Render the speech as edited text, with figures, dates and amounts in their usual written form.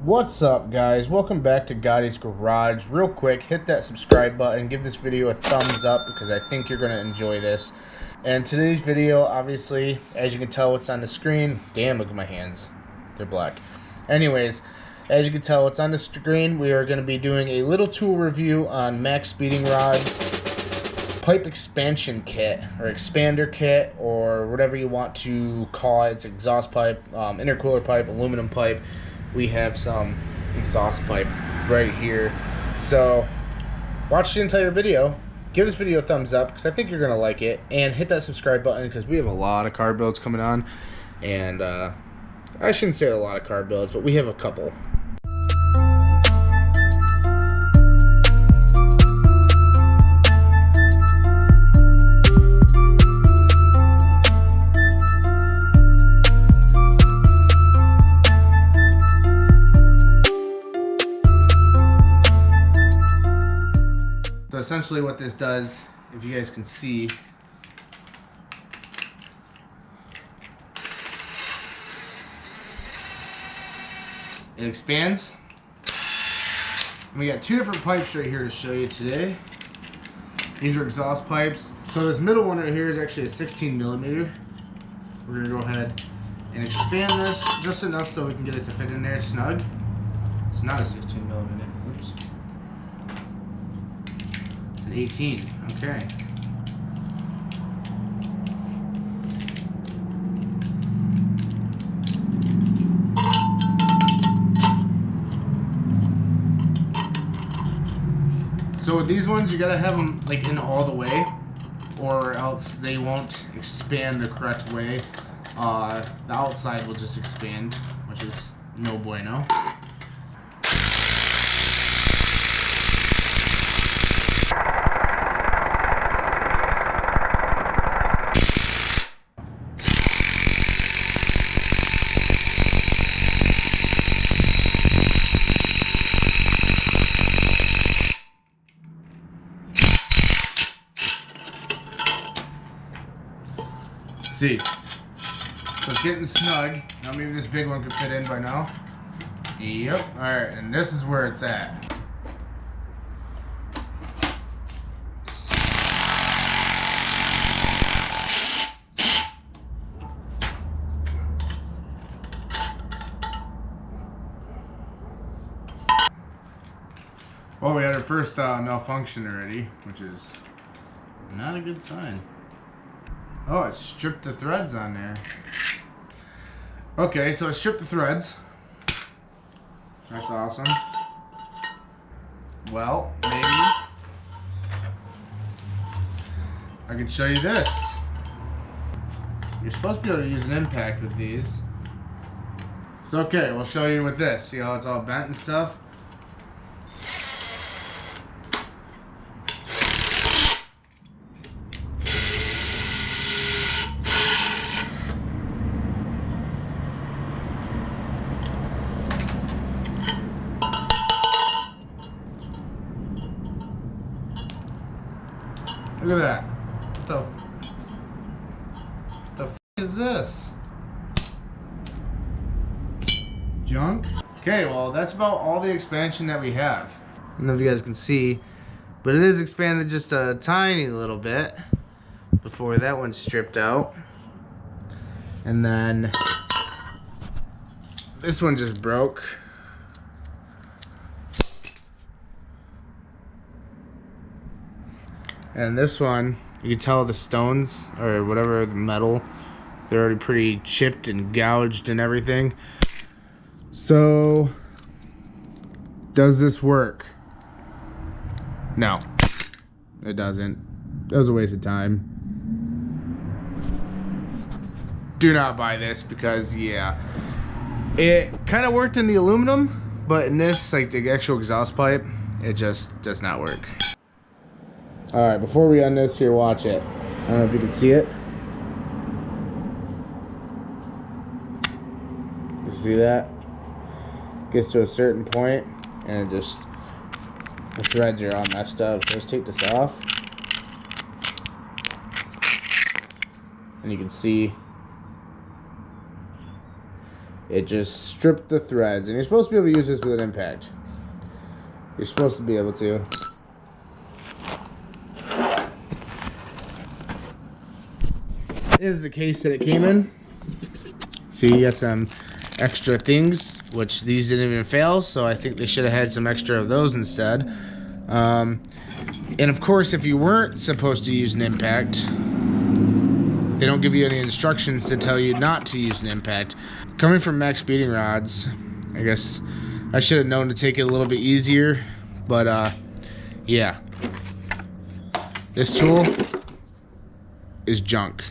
What's up, guys? Welcome back to Gotti's Garage. Real quick, hit that subscribe button, give this video a thumbs up because I think you're going to enjoy this. And today's video, obviously, as you can tell what's on the screen, damn, look at my hands, they're black. Anyways, as you can tell what's on the screen, we are going to be doing a little tool review on Maxpeedingrods pipe expansion kit, or expander kit, or whatever you want to call it. It's exhaust pipe, intercooler pipe, aluminum pipe. We have some exhaust pipe right here. So watch the entire video, give this video a thumbs up because I think you're gonna like it, and hit that subscribe button because we have a lot of car builds coming on. And I shouldn't say a lot of car builds, but we have a couple. So essentially what this does, if you guys can see, it expands. And we got two different pipes right here to show you today. These are exhaust pipes. So this middle one right here is actually a 16 millimeter. We're gonna go ahead and expand this just enough so we can get it to fit in there snug. It's not a 16 millimeter. Oops. 18. Okay. So with these ones, you gotta have them like in all the way, or else they won't expand the correct way. The outside will just expand, which is no bueno. See, so it's getting snug. Now maybe this big one could fit in by now. Yep. All right, and this is where it's at. Well, we had our first malfunction already, which is not a good sign. Oh, it stripped the threads on there. Okay, so it stripped the threads. That's awesome. Well, maybe I could show you this. You're supposed to be able to use an impact with these. So okay, we'll show you with this. See how it's all bent and stuff? Look at that. What the f is this? Junk? Okay, well that's about all the expansion that we have. I don't know if you guys can see, but it is expanded just a tiny little bit before that one's stripped out. And then this one just broke. And this one, you can tell the stones, or whatever, the metal, they're already pretty chipped and gouged and everything. So, does this work? No, it doesn't. That was a waste of time. Do not buy this because, yeah, it kind of worked in the aluminum, but in this, like the actual exhaust pipe, it just does not work. Alright, before we end this here, watch it. I don't know if you can see it. You see that? Gets to a certain point, and it just, the threads are all messed up. So let's take this off. And you can see it just stripped the threads. And you're supposed to be able to use this with an impact. You're supposed to be able to. This is the case that it came in. See, you got some extra things, which these didn't even fail, so I think they should have had some extra of those instead. And of course, if you weren't supposed to use an impact, they don't give you any instructions to tell you not to use an impact. Coming from Maxpeedingrods, I guess I should have known to take it a little bit easier, but yeah. This tool is junk.